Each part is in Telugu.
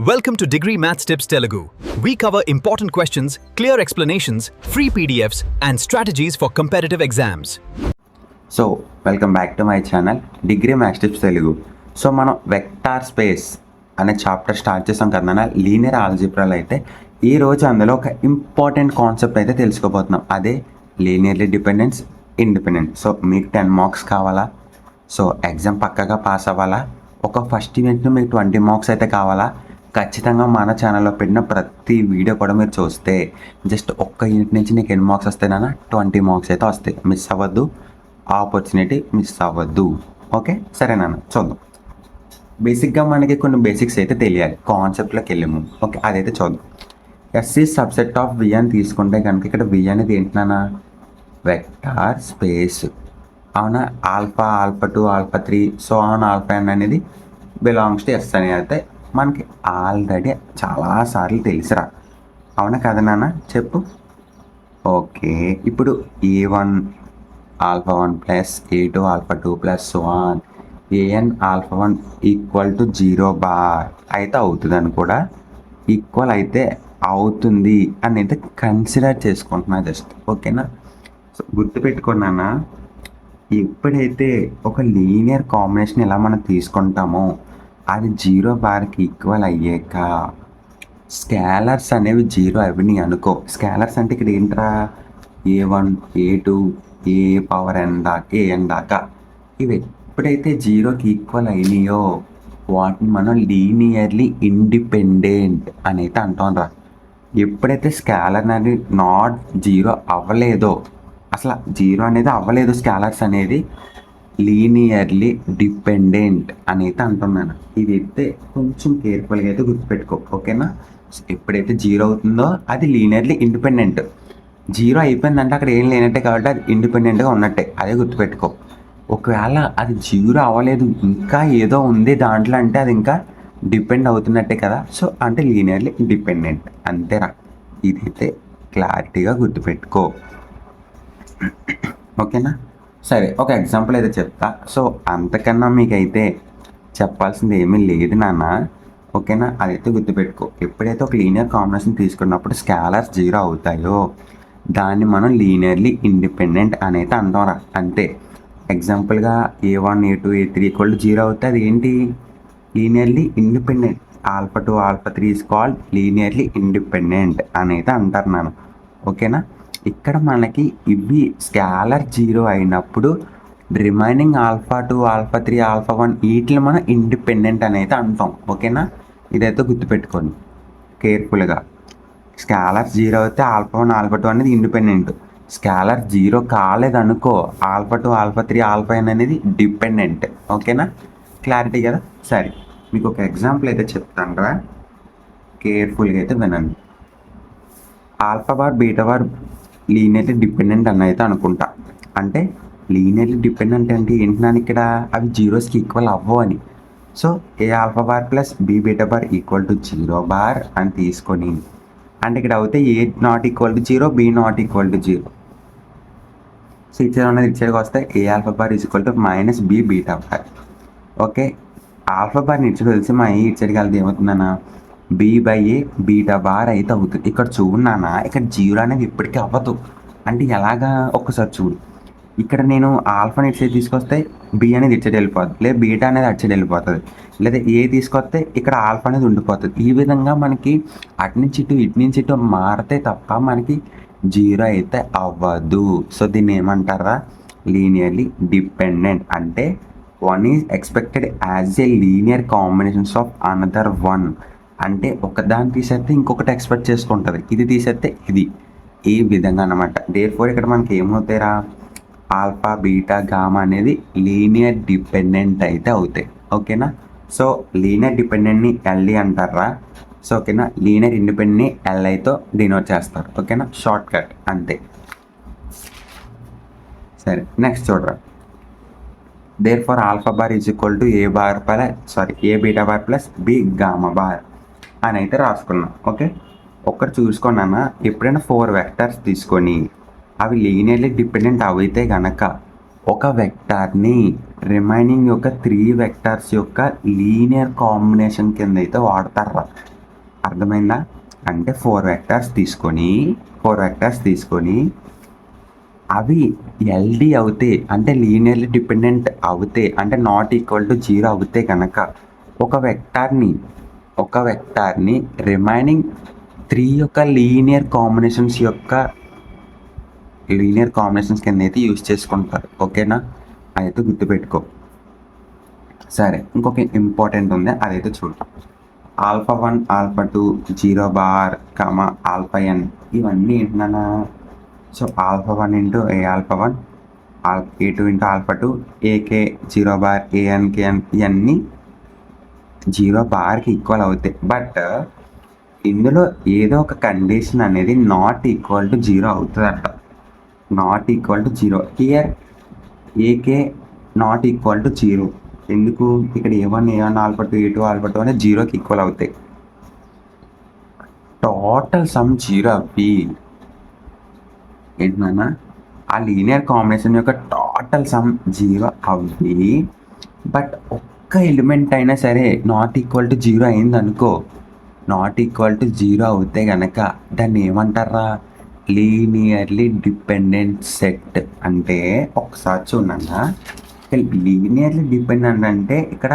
Welcome to Degree Maths Tips Telugu. We cover important questions, clear explanations, free PDFs, and strategies for competitive exams. So, welcome back to my channel, Degree Maths Tips Telugu. So, మనం వెక్టార్ స్పేస్ అనే చాప్టర్ స్టార్ట్ చేసాం కదా, లీనియర్ ఆల్జీబ్రాలో అయితే ఈరోజు అందులో ఒక ఇంపార్టెంట్ కాన్సెప్ట్ అయితే తెలుసుకోబోతున్నాం. అదే లీనియర్లీ డిపెండెన్స్, ఇండిపెండెంట్. సో, మీకు 10 మార్క్స్ కావాలా? సో, ఎగ్జామ్ పక్కగా పాస్ అవ్వాలా? ఒక ఫస్ట్ యూనిట్ను మీకు 20 మార్క్స్ అయితే కావాలా? ఖచ్చితంగా మన ఛానల్లో పెట్టిన ప్రతి వీడియో కూడా మీరు చూస్తే జస్ట్ ఒక్క యూనిట్ నుంచి నీకు ఎన్ని మార్క్స్ వస్తాయినా 20 మార్క్స్ అయితే వస్తాయి. మిస్ అవ్వద్దు, ఆపర్చునిటీ మిస్ అవ్వద్దు. ఓకే, సరేనా? చూద్దాం. బేసిక్గా మనకి కొన్ని బేసిక్స్ అయితే తెలియాలి కాన్సెప్ట్లోకి వెళ్ళే ముందు. ఓకే, అదైతే చూద్దాం. ఎస్ ఈ సబ్సెట్ ఆఫ్ వి అని తీసుకుంటే కనుక ఇక్కడ వి అనేది ఏంటన్నా వెక్టార్ స్పేస్. అవునా? Alpha, alpha 2, alpha 3, so on alpha n అనేది బిలాంగ్స్ టు ఎస్ అనేది అయితే మనకి ఆల్రెడీ చాలాసార్లు తెలిసిరా. అవునా కదా నాన్న? చెప్పు. ఓకే, ఇప్పుడు A1 alpha 1 plus A2 alpha 2 plus so on AN alpha 1 equal to 0 bar అయితే అవుతుందని కూడా ఈక్వల్ అయితే అవుతుంది అని అయితే కన్సిడర్ చేసుకుంటున్నా జస్ట్. ఓకేనా? సో గుర్తుపెట్టుకున్నానా, ఎప్పుడైతే ఒక లీనియర్ కాంబినేషన్ ఎలా మనం తీసుకుంటామో అది 0 బార్కి ఈక్వల్ అయ్యాక స్కేలర్స్ అనేవి 0 అవిని అనుకో. స్కేలర్స్ అంటే ఇక్కడ ఏంట్రా, A1, A2, ఏ పవర్ n దాకా AN దాకా ఇవి ఎప్పుడైతే 0కి ఈక్వల్ అయినాయో వాటిని మనం లీనియర్లీ ఇండిపెండెంట్ అని అయితే అంటాం రా. ఎప్పుడైతే స్కేలర్ అనేది నాట్ 0 అవ్వలేదో, అసలు 0 అనేది అవ్వలేదు స్కేలర్స్ అనేది, లీనియర్లీ డిపెండెంట్ అని అయితే అంటున్నాను. ఇది అయితే కొంచెం కేర్ఫుల్గా అయితే గుర్తుపెట్టుకో. ఓకేనా? ఎప్పుడైతే 0 అవుతుందో అది లీనియర్లీ ఇండిపెండెంట్. 0 అయిపోయిందంటే అక్కడ ఏం లేనట్టే కాబట్టి అది ఇండిపెండెంట్గా ఉన్నట్టే. అదే గుర్తుపెట్టుకో. ఒకవేళ అది 0 అవ్వలేదు, ఇంకా ఏదో ఉంది దాంట్లో అంటే అది ఇంకా డిపెండ్ అవుతున్నట్టే కదా. సో అంటే లీనియర్లీ ఇండిపెండెంట్ అంతేరా. ఇదైతే క్లారిటీగా గుర్తుపెట్టుకో. ఓకేనా? సరే, ఒక ఎగ్జాంపుల్ అయితే చెప్తా. సో అంతకన్నా మీకైతే చెప్పాల్సింది ఏమీ లేదు నాన్న. ఓకేనా? అదైతే గుర్తుపెట్టుకో. ఎప్పుడైతే ఒక లీనియర్ కాంబినేషన్ తీసుకున్నప్పుడు స్కేలర్స్ 0 అవుతాయో దాన్ని మనం లీనియర్లీ ఇండిపెండెంట్ అని అయితే అంటాం రా. అంతే. ఎగ్జాంపుల్గా A1, A2, A3 equal to 0 అవుతే అది ఏంటి? Linearly independent. Alpha 2, alpha 3 is called linearly independent అని అయితే అంటారు నాన్న. ఓకేనా? ఇక్కడ మనకి ఇవి స్కేలర్ 0 అయినప్పుడు రిమైనింగ్ ఆల్ఫా 2, ఆల్ఫా 3, ఆల్ఫా 1 వీటిని మనం ఇండిపెండెంట్ అని అయితే అంటాం. ఓకేనా? ఇదైతే గుర్తుపెట్టుకోండి కేర్ఫుల్గా. స్కేలర్ 0 అయితే ఆల్ఫా 1, ఆల్ఫా 2 అనేది ఇండిపెండెంట్. స్కేలర్ 0 కాలేదనుకో ఆల్ఫా 2, ఆల్ఫా 3, ఆల్ఫా n అనేది డిపెండెంట్. ఓకేనా? క్లారిటీ కదా? సరే, మీకు ఒక ఎగ్జాంపుల్ అయితే చెప్తాను రా, కేర్ఫుల్గా అయితే వినండి. Alpha bar, beta bar linearly dependent అని అయితే అనుకుంటా. అంటే లీనియర్లీ డిపెండెంట్ అంటే ఏంటన్నాను ఇక్కడ, అవి 0కి ఈక్వల్ అవ్వవు అని. So a alpha bar plus b beta bar equal to 0 bar అని తీసుకొని, అంటే ఇక్కడ అయితే a not equal to 0, b not equal to 0. So ఇచ్చేది ఉన్నది ఇచ్చేదికి వస్తే a alpha bar is equal to minus b beta bar. Okay, alpha బార్ని ఇచ్చేది తెలిసి మా ఏ ఇచ్చేదికి వెళ్తే ఏమవుతుందన్నా b by a beta bar అయితే అవుతుంది. ఇక్కడ చూడన్నా, ఇక్కడ 0 అనేది ఇప్పటికీ అవ్వదు. అంటే ఎలాగా ఒక్కసారి చూడు. ఇక్కడ నేను ఆల్ఫాని ఇటు సైడ్ తీసుకొస్తే బి అనేది ఇటు సైడ్ వెళ్ళిపోతుంది, లేదా బీటా అనేది అటు సైడ్ వెళ్ళిపోతుంది, లేదా ఏ తీసుకొస్తే ఇక్కడ ఆల్ఫా అనేది ఉండిపోతుంది. ఈ విధంగా మనకి అటు నుంచి ఇటు మారితే తప్ప మనకి 0 అయితే అవ్వదు. సో దీన్ని ఏమంటారా? Linearly dependent. అంటే one is expected as a linear combinations of another one. అంటే ఒకదాన్ని తీసేస్తే ఇంకొకటి ఎక్స్పెక్ట్ చేసుకుంటుంది, ఇది తీసేస్తే ఇది, ఈ విధంగా అనమాట. దేర్ఫోర్ ఇక్కడ మనకి ఏమవుతాయిరా, ఆల్ఫా, బీటా, గామా అనేది లీనియర్ డిపెండెంట్ అయితే అవుతాయి. ఓకేనా? సో లీనియర్ డిపెండెంట్ని ఎల్ఈ అంటారా. సో ఓకేనా, లీనియర్ ఇండిపెండెంట్ని ఎల్ఐతో డినోట్ చేస్తారు. ఓకేనా? షార్ట్ కట్ అంతే. సరే, నెక్స్ట్ చూడరా. Therefore alpha bar is equal to a beta bar plus b gamma bar అని అయితే రాసుకున్నాం. ఓకే, ఒక్కటి చూసుకున్నానా, ఎప్పుడైనా 4 వెక్టర్స్ తీసుకొని అవి లీనియర్లీ డిపెండెంట్ అయితే కనుక ఒక వెక్టార్ని రిమైనింగ్ యొక్క 3 వెక్టార్స్ యొక్క లీనియర్ కాంబినేషన్ కింద అయితే వాడతారు. అర్థమైందా? అంటే 4 వెక్టర్స్ తీసుకొని అవి ఎల్డి అవుతే, అంటే లీనియర్లీ డిపెండెంట్ అవుతే, అంటే నాట్ ఈక్వల్ టు 0 అవుతే కనుక ఒక వెక్టార్ని రిమైనింగ్ 3 యొక్క లీనియర్ కాంబినేషన్స్ కింద అయితే యూజ్ చేసుకుంటారు. ఓకేనా? అదైతే గుర్తుపెట్టుకో. సరే, ఇంకొక ఇంపార్టెంట్ ఉంది, అదైతే చూడు. α1 α2 0 బార్ αn ఇవన్నీ ఏంటన్నా? So α1 into a α1 A2 into α2 a k 0 bar a n k n ఇవన్నీ 0 బార్కి ఈక్వల్ అవుతాయి. బట్ ఇందులో ఏదో ఒక కండిషన్ అనేది నాట్ ఈక్వల్ టు 0 అవుతుందంట. Not equal to 0 here AK not equal to 0. ఎందుకు? ఇక్కడ A1 α2 A2 α2 అనేది 0కి ఈక్వల్ అవుతాయి. టోటల్ సమ్ 0 అవి ఏంటన్నా? ఆ లీనియర్ కాంబినేషన్ యొక్క టోటల్ సమ్ 0 అవి. బట్ ఒక్క ఎలిమెంట్ అయినా సరే నాట్ ఈక్వల్ టు 0 అయింది అనుకో, నాట్ ఈక్వల్ టు 0 అవుతే కనుక దాన్ని ఏమంటారా? Linearly dependent set. అంటే ఒకసారి చూడన్నా, లీనియర్లీ డిపెండెంట్ అంటే ఇక్కడ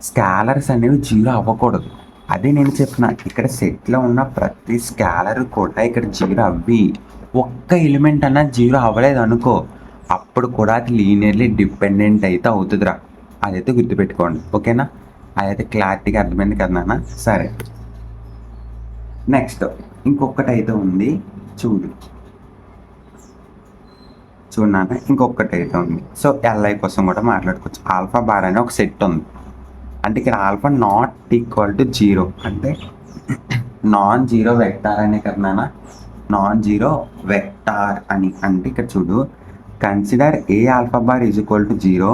స్కాలర్స్ అనేవి 0 అవ్వకూడదు. అదే నేను చెప్పిన, ఇక్కడ సెట్లో ఉన్న ప్రతి స్కాలర్ కూడా ఇక్కడ 0 అవ్వి. ఒక్క ఎలిమెంట్ అన్నా 0 అవ్వలేదు అనుకో, అప్పుడు కూడా అది లీనియర్లీ డిపెండెంట్ అయితే అవుతుందిరా. అదైతే గుర్తుపెట్టుకోండి. ఓకేనా? అదైతే క్లారిటీగా అర్థమైంది కదా నాన్న? సరే, నెక్స్ట్ ఇంకొకటి అయితే ఉంది, చూడన్నా. ఇంకొకటి అయితే ఉంది. సో ఎల్ఐ కోసం కూడా మాట్లాడుకోవచ్చు. ఆల్ఫా బార్ అనే ఒక సెట్ ఉంది. అంటే ఇక్కడ ఆల్ఫా నాట్ ఈక్వల్ టు 0 అంటే నాన్ జీరో వెక్టార్ అనే కదా నాన్న? నాన్ జీరో వెక్టార్ అని అంటే ఇక్కడ చూడు, consider a alpha bar is equal to 0,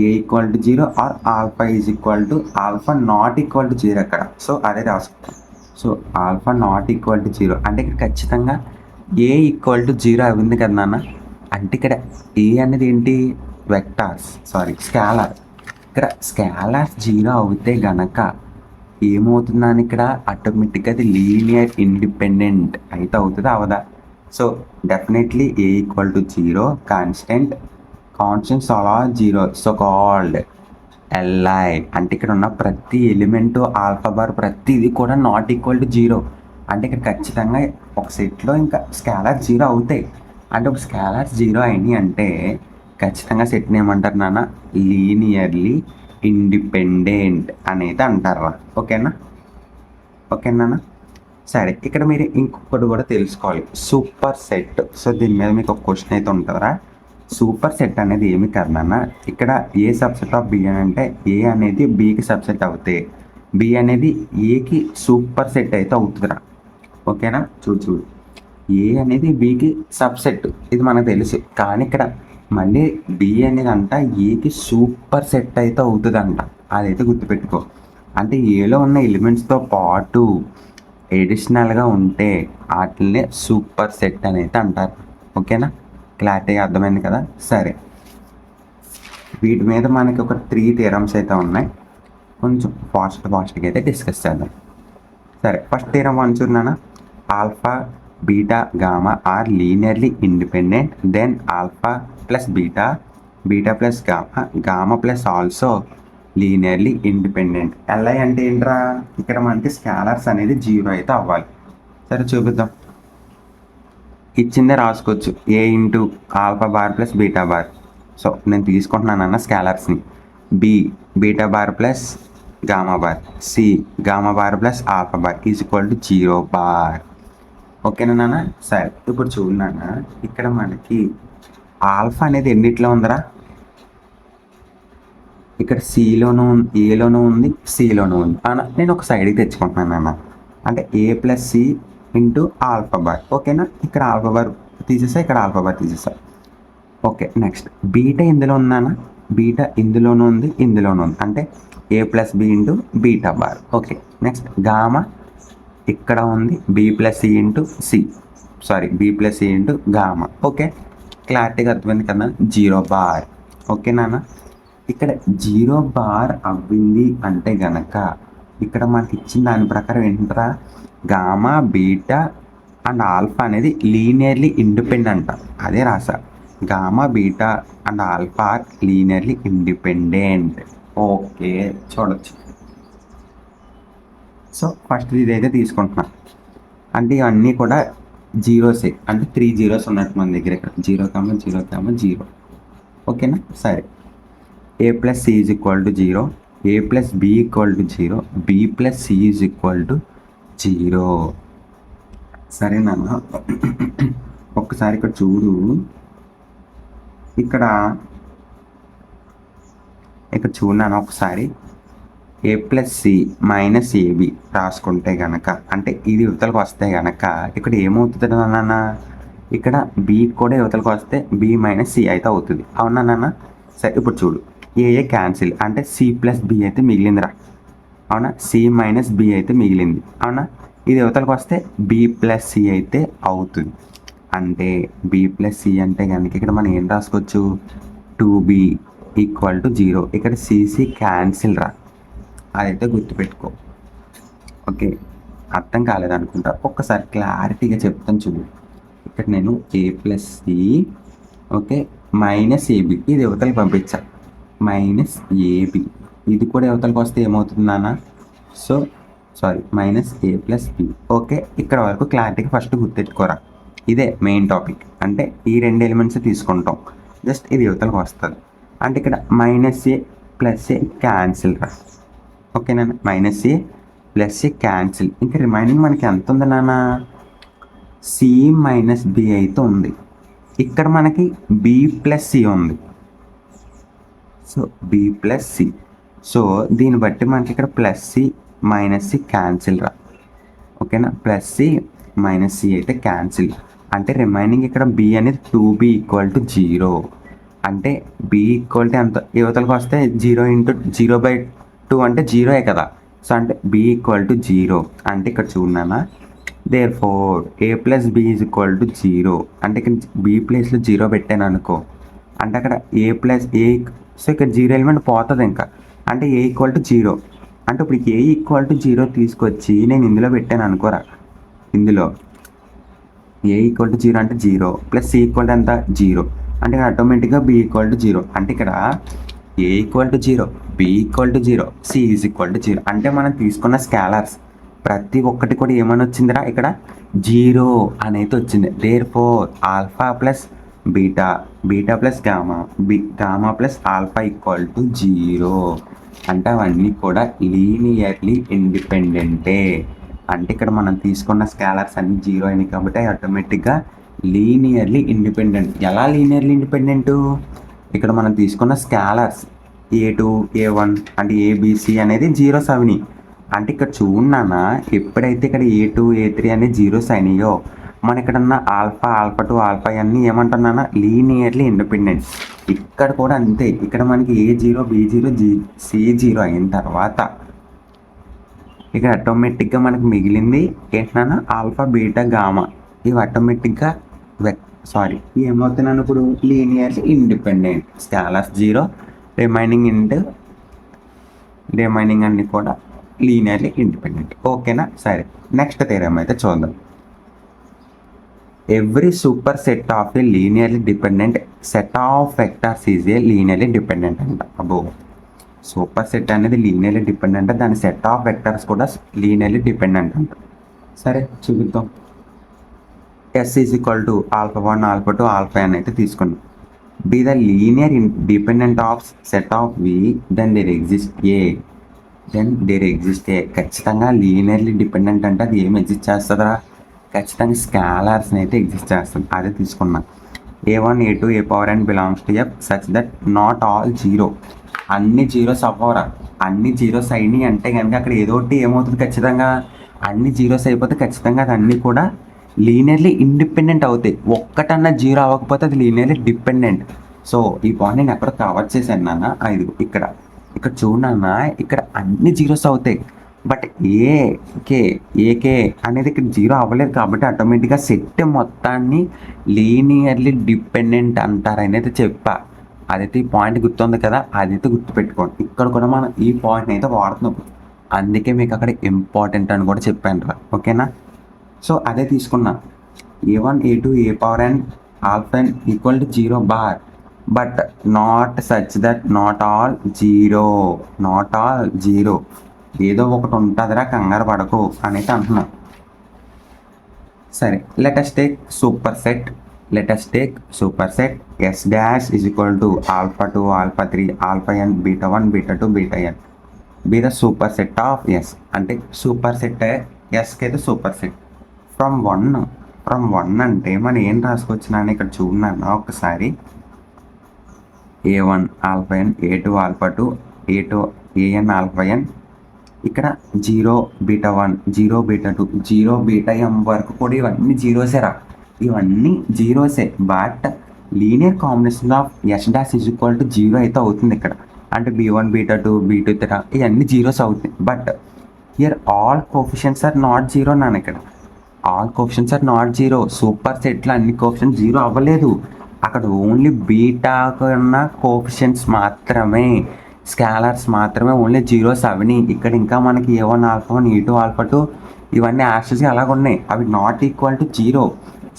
a equal to 0 or alpha is equal to alpha not equal to 0 అక్కడ. సో అదే రాసుకుంటాం. So alpha not equal to 0 అంటే ఇక్కడ ఖచ్చితంగా ఏ ఈక్వల్ టు 0 అయింది కదా నాన్న? అంటే ఇక్కడ ఏ అనేది ఏంటి? స్కాలర్. ఇక్కడ స్కాలర్స్ 0 అవుతే గనక ఏమవుతుందని ఇక్కడ ఆటోమేటిక్గా అది లీనియర్ ఇండిపెండెంట్ అయితే అవుతుంది, అవదా? So definitely a equal to 0, constants అలా 0, సో కాల్డ్ ఎల్ఐ. అంటే ఇక్కడ ఉన్న ప్రతి ఎలిమెంటు ఆల్ఫా బార్ ప్రతిది కూడా నాట్ ఈక్వల్ టు 0. అంటే ఇక్కడ ఖచ్చితంగా ఒక సెట్లో ఇంకా స్కాలర్ 0 అవుతాయి. అంటే ఒక స్కాలర్స్ 0 అయినాయి అంటే ఖచ్చితంగా సెట్ని ఏమంటారు నాన్న? లీనియర్లీ ఇండిపెండెంట్ అనేది అంటారు. ఓకేనా సరే, ఇక్కడ మీరు ఇంకొకటి కూడా తెలుసుకోవాలి, సూపర్ సెట్. సో దీని మీద మీకు ఒక క్వశ్చన్ అయితే ఉంటుందా? సూపర్ సెట్ అనేది ఏమి కాదు నాన్న. ఇక్కడ ఏ సబ్సెట్ ఆఫ్ బి అని అంటే ఏ అనేది బికి సబ్సెట్ అవుతే బి అనేది ఏకి సూపర్ సెట్ అయితే అవుతుందిరా. ఓకేనా? చూడు, ఏ అనేది బికి సబ్సెట్, ఇది మనకు తెలుసు. కానీ ఇక్కడ మళ్ళీ బి అనేది అంట ఏకి సూపర్ సెట్ అయితే అవుతుందంట. అదైతే గుర్తుపెట్టుకో. అంటే ఏలో ఉన్న ఎలిమెంట్స్తో పాటు ఎడిషనల్గా ఉంటే వాటిని సూపర్ సెట్ అని అయితే అంటారు. ఓకేనా? క్లారిటీగా అర్థమైంది కదా? సరే, వీటి మీద మనకి ఒక 3 థియరమ్స్ అయితే ఉన్నాయి. కొంచెం ఫాస్ట్గా అయితే డిస్కస్ చేద్దాం. సరే, ఫస్ట్ థియరం 1 చూడనా? Alpha beta gamma are linearly independent, then alpha plus beta plus gamma plus also linearly independent. LI అంటే ఏంట్రా? ఇక్కడ మనకి స్కాలర్స్ అనేది 0 అయితే అవ్వాలి. సరే చూపిద్దాం. ఇచ్చిందే రాసుకోవచ్చు, a into alpha bar plus beta bar. So నేను తీసుకుంటున్నానన్న స్కాలర్స్ని. Beta bar plus gamma bar, c gamma bar plus alpha bar is equal to 0 bar. ఓకేనా నాన్న? సరే, ఇప్పుడు చూడు నాన్న, ఇక్కడ మనకి ఆల్ఫా అనేది ఎన్నిట్లో ఉందరా? ఇక్కడ సిలోనూ ఏలోనూ ఉంది, సిలోనూ ఉంది. నేను ఒక సైడ్కి తెచ్చుకుంటున్నాను అన్న. అంటే A plus C into alpha bar. ఓకేనా? ఇక్కడ ఆల్ఫా బార్ తీసేసా, ఇక్కడ ఆల్ఫా బార్ తీసేసా. ఓకే, నెక్స్ట్ బీటా ఇందులో ఉందన్న. బీటా ఇందులోనూ ఉంది, ఇందులోనూ ఉంది. అంటే A plus B into beta bar. Okay, next gamma ఇక్కడ ఉంది, B plus C into B plus C into gamma. Okay, క్లారిటీగా అర్థమైంది కదా? 0 బార్. ఓకే నాన్న? ఇక్కడ 0 బార్ అవ్వింది అంటే గనక ఇక్కడ మనకి ఇచ్చిన దాని ప్రకారం ఏంటరా, గామా బీటా అండ్ ఆల్ఫా అనేది లీనియర్లీ ఇండిపెండెంట్. అదే రాసా, gamma beta and alpha are linearly independent. Okay, చూడొచ్చు. సో ఫస్ట్ ఇదైతే తీసుకుంటున్నా, అంటే ఇవన్నీ కూడా జీరోసే, అంటే 3 జీరోస్ ఉన్నట్టు మన దగ్గర ఇక్కడ 0,0,0. ఓకేనా? సరే, a plus c is equal to 0, a plus b equal to 0, b plus c is equal to 0. సరేనా? ఒక్కసారి ఇక్కడ చూడు, ఇక్కడ చూడన్నాను ఒకసారి. A plus c minus a b రాసుకుంటే కనుక, అంటే ఇది యువతలకు వస్తే కనుక ఇక్కడ ఏమవుతుంది నాన్న, ఇక్కడ బి కూడా యువతలకు వస్తే బి మైనస్ సి అయితే అవుతుంది. అవునా నాన్న? సరే, ఇప్పుడు చూడు, ఏ క్యాన్సిల్, అంటే సి ప్లస్ బి అయితే మిగిలిందిరా. అవునా? సి మైనస్ బి అయితే మిగిలింది. అవునా? ఇది యువతలకు వస్తే బి ప్లస్ సి అయితే అవుతుంది. అంటే బి ప్లస్ సి అంటే కనుక ఇక్కడ మనం ఏం రాసుకోవచ్చు, 2b ఈక్వల్ టు 0. ఇక్కడ సిసి క్యాన్సిల్ రా, అదైతే గుర్తుపెట్టుకో. ఓకే, అర్థం కాలేదనుకుంటా, ఒక్కసారి క్లారిటీగా చెప్తాను చూడు. ఇక్కడ నేను A plus C, okay, minus AB, ఇది యువతలకు పంపించా, మైనస్ ఏబి, ఇది కూడా యువతలకు వస్తే ఏమవుతుంది నాన్న, సో సారీ మైనస్ ఏ ప్లస్ బి. ఓకే, ఇక్కడ వరకు క్లారిటీగా ఫస్ట్ గుర్తెట్టుకోరా, ఇదే మెయిన్ టాపిక్. అంటే ఈ 2 ఎలిమెంట్స్ తీసుకుంటాం, జస్ట్ ఇది యువతలకు వస్తుంది. అంటే ఇక్కడ మైనస్ ఏ ప్లస్ ఏ క్యాన్సిల్ రా. ఓకేనా? మైనస్ ఏ ప్లస్ ఏ క్యాన్సిల్. ఇంకా రిమైనింగ్ మనకి ఎంత ఉంది నాన్న, సి మైనస్ బి అయితే ఉంది. ఇక్కడ మనకి బి ప్లస్ సి ఉంది, so b plus c. So దీన్ని బట్టి మనకి ఇక్కడ plus c minus c cancel రా. ఓకేనా? ప్లస్ సి మైనస్ సి అయితే క్యాన్సిల్. అంటే రిమైనింగ్ ఇక్కడ బి అనేది 2b ఈక్వల్ టు 0. అంటే బి ఈక్వల్ టు ఎంత, యువతలకు వస్తే 0 ఇంటూ 0/2 అంటే 0 కదా. సో అంటే బి ఈక్వల్ టు 0. అంటే ఇక్కడ చూడన్నా, therefore a plus b is equal to 0. అంటే ఇక్కడ బి ప్లేస్లో 0 పెట్టాను అనుకో, అంటే అక్కడ ఏ ప్లస్ ఏ, సో ఇక్కడ 0 ఎలిమెంట్ పోతుంది ఇంకా, అంటే ఏ ఈక్వల్ టు 0. అంటే ఇప్పుడు ఏ ఈక్వల్ టు 0 తీసుకొచ్చి నేను ఇందులో పెట్టాను అనుకోరా, ఇందులో ఏ ఈక్వల్ టు 0 అంటే 0 ప్లస్ సి ఈక్వల్ టు ఎంత 0. అంటే ఇక్కడ ఆటోమేటిక్గా బి ఈక్వల్ టు 0. అంటే ఇక్కడ A equal to 0, B equal to 0, C is equal to 0. అంటే మనం తీసుకున్న స్కాలర్స్ ప్రతి ఒక్కటి కూడా ఏమని వచ్చిందిరా, ఇక్కడ 0 అనేది వచ్చింది. Therefore alpha plus beta, beta plus gamma, gamma plus alpha equal to 0. అంటే అవన్నీ కూడా లీనియర్లీ ఇండిపెండెంటే. అంటే ఇక్కడ మనం తీసుకున్న స్కాలర్స్ అన్ని 0 అయినాయి కాబట్టి ఆటోమేటిక్గా లీనియర్లీ ఇండిపెండెంట్. ఎలా లీనియర్లీ ఇండిపెండెంట్, ఇక్కడ మనం తీసుకున్న స్కాలర్స్ A2 A1 అంటే ఏబిసి అనేది 0s అయినాయి. అంటే ఇక్కడ చూడన్నా, ఎప్పుడైతే ఇక్కడ A2 A3 అనేది 0s అయినాయో, మన ఇక్కడ ఉన్న ఆల్ఫా ఆల్ఫా 2 ఆల్ఫా అన్నీ ఏమంటున్నా లీనియర్లీ ఇండిపెండెంట్. ఇక్కడ కూడా అంతే, ఇక్కడ మనకి A0 B0 C0 అయిన తర్వాత ఇక్కడ ఆటోమేటిక్గా మనకి మిగిలింది ఏంటన్నా, ఆల్ఫా బీటా గామా. ఇవి ఆటోమేటిక్గా ఏమవుతున్నాను ఇప్పుడు లీనియర్లీ ఇండిపెండెంట్. స్కాలర్స్ 0, రిమైనింగ్ అన్ని కూడా లీనియర్లీ ఇండిపెండెంట్. ఓకేనా? సరే, నెక్స్ట్ థియరమ్ అయితే చూద్దాం. Every super set of a linearly dependent set of vectors is a linearly dependent అంట. అబ్బో, సూపర్ సెట్ అనేది లీనియర్లీ డిపెండెంట్, దాని సెట్ ఆఫ్ వెక్టార్స్ కూడా లీనియర్లీ డిపెండెంట్ అంట. సరే చూపిద్దాం. S is equal to alpha 1 alpha 2 alpha n అయితే తీసుకున్నాం. B the linear dependent of set of v, then there exist a. ఖచ్చితంగా లీనియర్లీ డిపెండెంట్ అంటే అది ఏం ఎగ్జిస్ట్ చేస్తుందా, ఖచ్చితంగా స్కాలర్స్ని అయితే ఎగ్జిస్ట్ చేస్తుంది. అదే తీసుకున్నాం. A1 A2 A power n belongs to F such that not all 0. అన్ని 0s అవ్వరా, అన్ని 0s అయినాయి అంటే కనుక అక్కడ ఏదో ఒకటి ఏమవుతుంది, ఖచ్చితంగా అన్ని 0s అయిపోతే ఖచ్చితంగా అది అన్నీ కూడా లీనియర్లీ ఇండిపెండెంట్ అవుతాయి. ఒక్కటన్నా 0 అవ్వకపోతే అది లీనియర్లీ డిపెండెంట్. సో ఈ పాయింట్ నేను ఎక్కడ కవర్ చేశాను నాన్న, ఇది ఇక్కడ చూడన్నా, ఇక్కడ అన్ని 0s అవుతాయి. బట్ ఏకే అనేది ఇక్కడ 0 అవ్వలేదు కాబట్టి ఆటోమేటిక్గా సెట్ మొత్తాన్ని లీనియర్లీ డిపెండెంట్ అంటారనేది చెప్పా. అదైతే ఈ పాయింట్ గుర్తుంది కదా, అదైతే గుర్తుపెట్టుకోండి. ఇక్కడ కూడా మనం ఈ పాయింట్ అయితే వాడుతున్నాం. అందుకే మీకు అక్కడ ఇంపార్టెంట్ అని కూడా చెప్పాను రా, ఓకేనా. సో అదే తీసుకున్నా, a1 a2 a power n alpha n equal to 0 bar, but not such that not all zero, ఏదో ఒకటి ఉంటుందిరా కంగారు పడకు అనేది అంటున్నాం. సరే, let us take super set s dash is equal to alpha 2 alpha 3 alpha n beta 1 beta 2 beta n be the super set of s. అంటే సూపర్ సెట్ ఎస్కి అయితే సూపర్ సెట్ ఫ్రమ్ వన్ అంటే మనం ఏం రాసుకొచ్చినాను ఇక్కడ చూడన్నా ఒకసారి, a1 alpha n a2 alpha 2 an alpha n, ఇక్కడ 0 బీటా 1 0 బీటా 2 0 బీటా m వరకు కూడా ఇవన్నీ జీరోసేరా, ఇవన్నీ జీరోసే. But linear combination of S dash is equal to 0 అయితే అవుతుంది ఇక్కడ. అంటే b1 బీటా 2 b2 ఇవన్నీ జీరోస్ అవుతాయి. But here all coefficients are not zero నాన్న, ఇక్కడ all coefficients are not zero. Super సెట్లో అన్ని కోఫిషియన్స్ జీరో అవ్వలేదు, అక్కడ ఓన్లీ బీటాకు ఉన్న కోఫిషియన్స్ మాత్రమే, స్కాలర్స్ మాత్రమే ఓన్లీ జీరోస్ అవిని. ఇక్కడ ఇంకా మనకి a1 ఆల్ఫా 1 a2 ఆల్ఫా 2 ఇవన్నీ యాక్చువల్గా అలాగ ఉన్నాయి, అవి నాట్ ఈక్వల్ టు 0.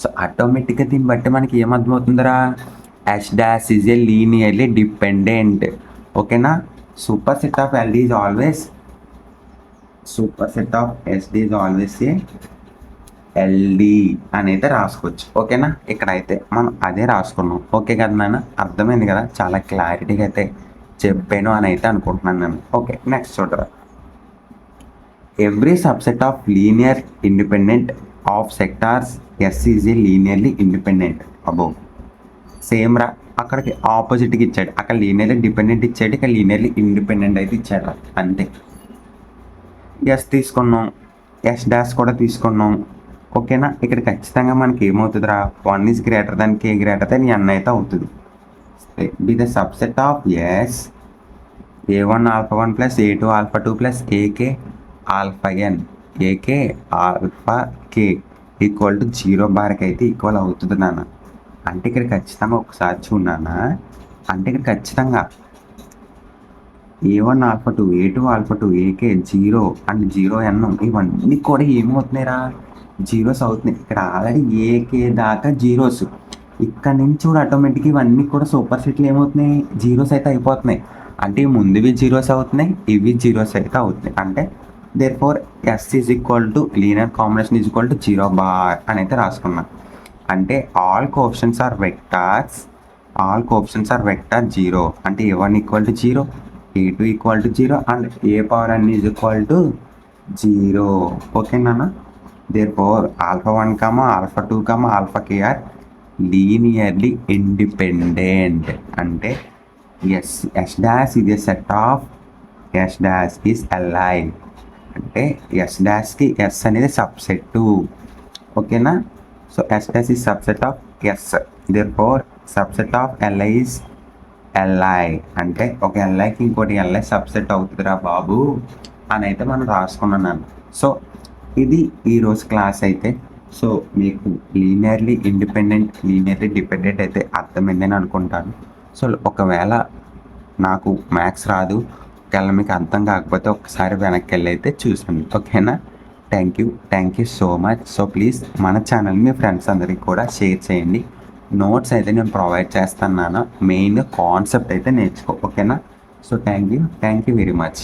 సో ఆటోమేటిక్గా దీన్ని బట్టి మనకి ఏమర్థమవుతుందిరా, S dash is a linearly dependent, ఓకేనా. Super set of SD is always a LD అనేది రాసుకోవచ్చు, ఓకేనా. ఇక్కడైతే మనం అదే రాసుకున్నాం, ఓకే కదా నాన్న, అర్థమైంది కదా, చాలా క్లారిటీగా అయితే చెప్పాను అని అయితే అనుకుంటున్నాను నేను. ఓకే, నెక్స్ట్ చూడరా, every subset of linear independent of vectors s is a linearly independent above. Same రా, అక్కడికి ఆపోజిట్గా ఇచ్చాడు, అక్కడ లీనియర్లీ డిపెండెంట్ ఇచ్చాడు, ఇక్కడ లీనియర్లీ ఇండిపెండెంట్ అయితే ఇచ్చాడు రా, అంతే. ఎస్ తీసుకున్నాం, ఎస్ డాష్ కూడా తీసుకున్నాం, ఓకేనా. ఇక్కడ ఖచ్చితంగా మనకి ఏమవుతుందిరా, 1 is greater than k greater than n అయితే అవుతుంది. B the subset of s a1 alpha 1 plus a2 alpha 2 plus ak alpha n ak alpha k equal to 0 బార్కి అయితే ఈక్వల్ అవుతుంది నాన్న. అంటే ఇక్కడ ఖచ్చితంగా ఒకసారి చూడన్నా, అంటే ఇక్కడ ఖచ్చితంగా a1 alpha 2 a2 alpha 2 ak 0 and 0 n ఇవన్నీ కూడా ఏమవుతున్నాయిరా, జీరోస్ అవుతున్నాయి. ఇక్కడ ఆల్రెడీ ఏకే దాకా జీరోస్, ఇక్కడ నుంచి కూడా ఆటోమేటిక్గా ఇవన్నీ కూడా సూపర్ సెట్లు ఏమవుతున్నాయి, జీరోస్ అయితే అయిపోతున్నాయి. అంటే ముందువి జీరోస్ అవుతున్నాయి, ఇవి జీరోస్ అయితే అవుతున్నాయి. అంటే therefore s is equal to linear combination is equal to 0 bar అని అయితే రాసుకున్నాం. అంటే ఆల్ కోఎఫిషియెంట్స్ ఆర్ వెక్టార్ 0, అంటే a1 equal to 0 a2 equal to 0 and a power n is equal to 0, ఓకేనా. Therefore, alpha 1, alpha 2, alpha k are linearly independent. అంటే S dash is a set of S dash is Li. అంటే S dash కి S అనేది సబ్సెట్, ఓకేనా. So S dash is subset of S. Therefore, subset of Li is Li. అంటే ఒక Liకి ఇంకోటి Li సబ్సెట్ అవుతుందిరా బాబు అని అయితే మనం రాసుకున్నాను. సో ఇది ఈరోజు క్లాస్ అయితే. సో మీకు లీనియర్లీ ఇండిపెండెంట్ లీనియర్లీ డిపెండెంట్ అయితే అర్థమైందని అనుకుంటాను. సో ఒకవేళ నాకు మ్యాథ్స్ రాదు, ఒకవేళ మీకు అర్థం కాకపోతే ఒకసారి వెనక్కి వెళ్ళి అయితే చూసండి, ఓకేనా. Thank you so much. So please మన ఛానల్ మీ ఫ్రెండ్స్ అందరికీ కూడా షేర్ చేయండి. నోట్స్ అయితే నేను ప్రొవైడ్ చేస్తున్నాను, మెయిన్ కాన్సెప్ట్ అయితే నేర్చుకో, ఓకేనా. So thank you very much.